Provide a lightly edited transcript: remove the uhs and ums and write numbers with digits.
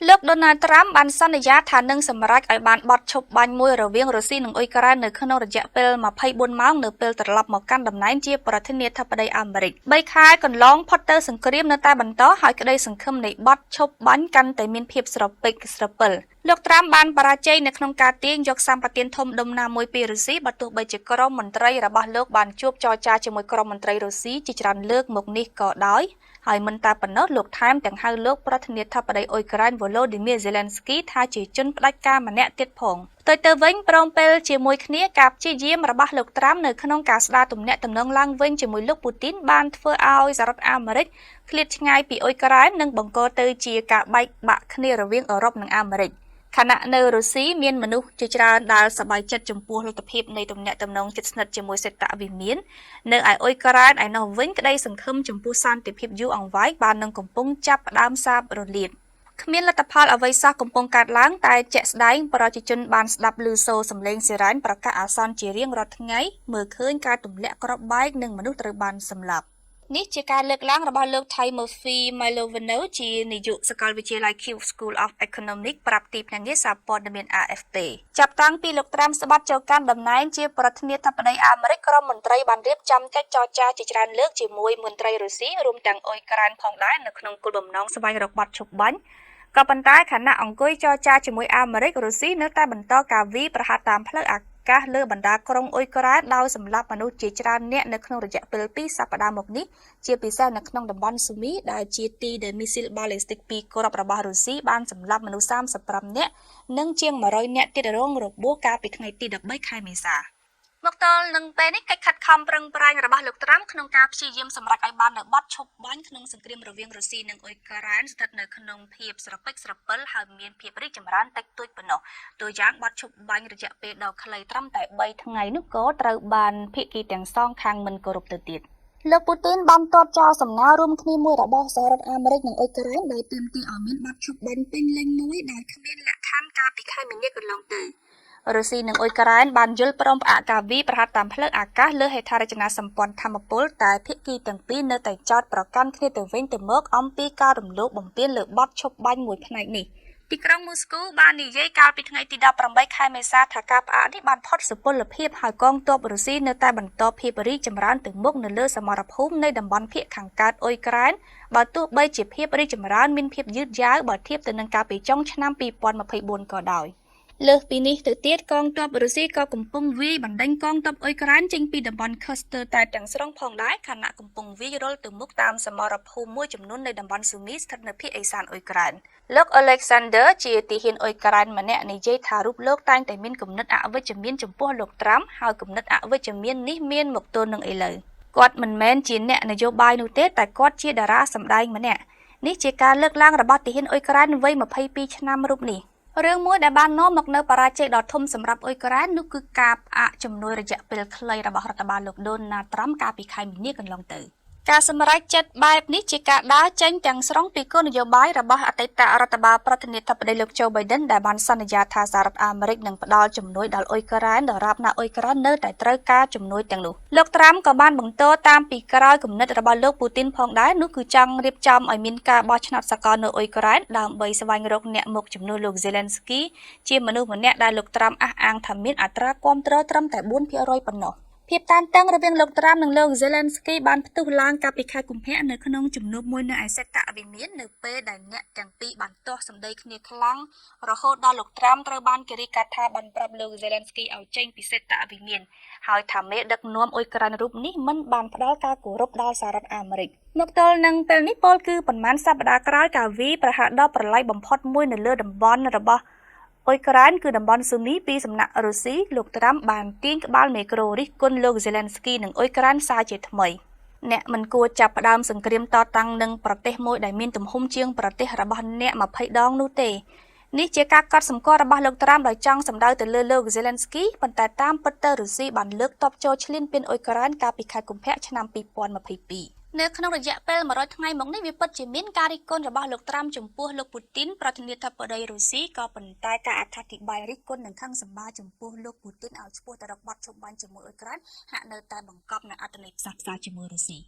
លោកដូណាល់ត្រាំបានសន្យាថានឹងសម្រេចឲ្យបានបទឈប់បាញ់មួយរវាងរុស្ស៊ីនិងអ៊ុយក្រែននៅក្នុងរយៈពេល24ម៉ោងនៅពេលត្រឡប់មកកាន់តំណែងជាប្រធានាធិបតីអាមេរិក3ខែកន្លងផុតទៅសង្គ្រាមនៅតែបន្តហើយក្តីសង្ឃឹមនៃបទឈប់បាញ់កាន់តែមានភាពស្រពេចស្រពិលលោកត្រាំបានបរាជ័យនៅក្នុងការទាញយកសម្បទានធំដុំណាមួយពីរុស្ស៊ីបើទោះបីជាក្រុមមន្ត្រីរបស់លោកបានជួបចរចាជាមួយក្រុមមន្ត្រីរុស្ស៊ីជាច្រើនលើកមកនេះក៏ដោយហើយមិនតែប៉ុណ្ណោះលោកថែមទាំងហៅលោកប្រធានាធិបតីអ៊ុយក្រែន Volodymyr Zelensky ថាជាជនផ្ដាច់ការម្នាក់ទៀតផងផ្ទុយទៅវិញព្រមពេលជាមួយគ្នាការព្យាយាមរបស់លោកត្រាំនៅក្នុងការស្ដារទំនាក់ទំនងឡើងវិញជាមួយលោកពូទីនបានធ្វើឲ្យសហរដ្ឋអាមេរិកឃ្លាតឆ្ងាយពីអ៊ុយក្រែននិងបង្កទៅជាការបែកបាក់គ្នារវាងអឺរ៉ុបនិងអាមេរិកខណៈនៅរុស្ស៊ីមានមនុស្សជាច្រើនដែលសប្បាយចិត្តចំពោះលទ្ធភាពនៃទំនាក់ទំនងជិតស្និទ្ធជាមួយសេតវិមាននៅឯអ៊ុយក្រែនឯនោះវិញក្តីសង្ឃឹមចំពោះសន្តិភាពយូរអង្វែងបាននឹងកំពុងចាប់ផ្ដើមសាបរលាបគ្មានលទ្ធផលអ្វីសោះកំពុងកើតឡើងតែជាក់ស្ដែងប្រជាជនបានស្ដាប់ឮសូរសំឡេងស៊ីរ៉ែនប្រកាសអាសន្នជារៀងរាល់ថ្ងៃមើលឃើញការទម្លាក់គ្រាប់បែកនិងមនុស្សត្រូវបានសម្លាប់នេះជាការលើកឡើងរបស់លោក Timofey Mylovanov ជានាយកសាកលវិទ្យាល័យ Kyiv School of Economics ប្រាប់ទីភ្នាក់ងារសារព័ត៌មាន AFP ចាប់តាំងពីលោកត្រាំស្បាត់ចូលកាន់តំណែងជាប្រធានាធិបតីអាមេរិកក្រុមមន្ត្រីបានរៀបចំកិច្ចចរចាជាច្រើនលើកជាមួយមន្ត្រីរុស្ស៊ីរួមទាំងអ៊ុយក្រែនផងដែរនៅក្នុងគោលបំណងស្វែងរកបទឈប់បាញ់ក៏ប៉ុន្តែខណៈអង្គុយចរចាជាមួយអាមេរិករុស្ស៊ីនៅតែបន្តការវាយប្រហារតាមផ្លូវអាកាសលើបណ្ដាក្រុងអ៊ុយក្រែនដោយសម្លាប់មនុស្សជាច្រើនអ្នកនៅក្នុងរយៈពេល2សប្តាហ៍មកនេះជាពិសេសនៅក្នុងតំបន់ស៊ូមីដែលជាទីដែលមីស៊ីលបាឡេស្ទិកពីគ្រាប់របស់រុស្ស៊ីបានសម្លាប់មនុស្ស35នាក់និងជាង100នាក់ទៀតរងរបួសកាលពីថ្ងៃទី13ខែមេសាមកទល់នឹងពេលនេះកិច្ចខិតខំប្រឹងប្រែងរបស់លោកត្រាំក្នុងការព្យាយាមសម្រេចឲ្យបាននូវបទឈប់បាញ់ក្នុងសង្គ្រាមរវាងរុស្ស៊ីនិងអ៊ុយក្រែនស្ថិតនៅក្នុងភាពស្រពេចស្រពិលហើយមានភាពរីកចម្រើនតិចតួចប៉ុណ្ណោះតួយ៉ាងបទឈប់បាញ់រយៈពេលដ៏ខ្លីត្រឹមតែ3ថ្ងៃនោះក៏ត្រូវបានភាគីទាំងសងខាងមិនគោរពទៅទៀតលោកពូទីនបានទាត់ចោលសំណើរួមគ្នាមួយរបស់សហរដ្ឋអាមេរិកនិងអ៊ុយក្រែនដោយទាមទារឲ្យមានបទឈប់បាញ់ពេញលេញមួយដែលគ្មានលក្ខខណ្ឌកាលពីខែមីនាកន្លងទៅរុស្ស៊ីនិងអ៊ុយក្រែនបានយល់ព្រមផ្អាកការវាយប្រហារតាមផ្លូវអាកាសលើហេដ្ឋារចនាសម្ព័ន្ធថាមពលតែភាគីទាំងពីរនៅតែចោទប្រកាន់គ្នាទៅវិញទៅមកអំពីការរំលោភបំពានលើបទឈប់បាញ់មួយផ្នែកនេះទីក្រុងមូស្គូបាននិយាយកាលពីថ្ងៃទី18ខែមេសាថាការផ្អាកនេះបានផុតសុពលភាពហើយកងទ័ពរុស្ស៊ីនៅតែបន្តភាពរីកចម្រើនទៅមុខនៅលើសមរភូមិនៃតំបន់ភាគខាងកើតអ៊ុយក្រែនបើទោះបីជាភាពរីកចម្រើនមានភាពយឺតយ៉ាវបើធៀបទៅនឹងកាលពីចុងឆ្នាំ2024ក៏ដោយលើសពីនេះទៅទៀតកងទ័ពរុស្ស៊ីក៏កំពុងវាយបណ្ដេញកងទ័ពអ៊ុយក្រែនចេញពីតំបន់ Kursk តែទាំងស្រុងផងដែរខណៈកំពុងវាយរុលទៅមុខតាមសមរភូមិមួយចំនួននៃតំបន់ស៊ូមីស្ថិតនៅភាគឦសានអ៊ុយក្រែនលោក Alexander ជាទាហានអ៊ុយក្រែនម្នាក់និយាយថារូបលោកតែងតែមានគំនិតអវិជ្ជមានចំពោះលោកត្រាំហើយគំនិតអវិជ្ជមាននេះមានមកទល់នឹងឥឡូវគាត់មិនមែនជាអ្នកនយោបាយនោះទេតែគាត់ជាតារាសម្ដែងម្នាក់នេះជាការលើកឡើងរបស់ទាហានអ៊ុយក្រែនវ័យ22ឆ្នាំរូបនេះរឿងមួយដែលបាននាំមកនៅបរាជ័យដ៏ធំសម្រាប់អ៊ុយក្រែននោះគឺការផ្អាកជំនួយរយៈពេលខ្លីរបស់រដ្ឋបាលលោកដូណាល់ត្រាំកាលពីខែមីនាកន្លងទៅការសម្រេចចិត្តបែបនេះជាការដើរចេញទាំងស្រុងពីគោលនយោបាយរបស់អតីតរដ្ឋបាលប្រធានាធិបតីលោក Joe Biden ដែលបានសន្យាថាសហរដ្ឋអាមេរិកនឹងផ្ដល់ជំនួយដល់អ៊ុយក្រែនដរាបណាអ៊ុយក្រែននៅតែត្រូវការជំនួយទាំងនោះលោកត្រាំក៏បានបន្តតាមពីក្រោយគំនិតរបស់លោកពូទីនផងដែរនោះគឺចង់រៀបចំឲ្យមានការបោះឆ្នោតសកលនៅអ៊ុយក្រែនដើម្បីស្វែងរកអ្នកមកជំនួសលោក Zelensky ជាមនុស្សម្នាក់ដែលលោកត្រាំអះអាងថាមានអត្រាគាំទ្រត្រឹមតែ 4% ប៉ុណ្ណោះភាពតានតឹងរវាងលោកត្រាំនិងលោក Zelensky បានផ្ទុះឡើងកាលពីខែកុម្ភៈនៅក្នុងជំនួបមួយនៅឯសេតវិមាននៅពេលដែលអ្នកទាំងពីរបានទាស់សម្ដីគ្នាខ្លាំងរហូតដល់លោកត្រាំត្រូវបានគេរាយការណ៍ថាបានប្រាប់លោក Zelensky ឲ្យចេញពីសេតវិមានហើយថាមេដឹកនាំអ៊ុយក្រែនរូបនេះមិនបានផ្ដល់ការគោរពដល់សហរដ្ឋអាមេរិកមកទល់នឹងពេលនេះពលគឺប៉ុន្មានសប្តាហ៍ក្រោយការវាយប្រហារដ៏ប្រឡាយបំផុតមួយនៅលើតំបន់របស់អ៊ុយក្រែនគឺតំបន់ស៊ូមីពីសំណាក់រុស្ស៊ីលោកត្រាំបានទាញក្បាលមេក្រូរិះគន់លោក Zelensky និងអ៊ុយក្រែនសារជាថ្មីអ្នកមិនគួរចាប់ផ្ដើមសង្គ្រាមតតាំងនឹងប្រទេសមួយដែលមានទំហំជាងប្រទេសរបស់អ្នក20ដងនោះទេនេះជាការកត់សម្គាល់របស់លោកត្រាំដោយចង់សម្ដៅទៅលើលោក Zelensky ប៉ុន្តែតាមពិតទៅរុស្ស៊ីបានលើកទ័ពចូលឈ្លានពានអ៊ុយក្រែនកាលពីខែកុម្ភៈឆ្នាំ2022នៅក្នុងរយៈពេល100ថ្ងៃមកនេះវាពិតជាមានការរិះគន់របស់លោកត្រាំចំពោះលោកពូទីនប្រធានាធិបតីរុស្ស៊ីក៏ប៉ុន្តែការអត្ថាធិប្បាយរិះគន់និងខឹងសម្បារចំពោះលោកពូទីនឲ្យឆ្ពោះទៅរកបទឈប់បាញ់ជាមួយអ៊ុយក្រែនហាក់នៅតែបង្កប់នូវអត្ថន័យផ្សះផ្សាជាមួយរុស្ស៊ី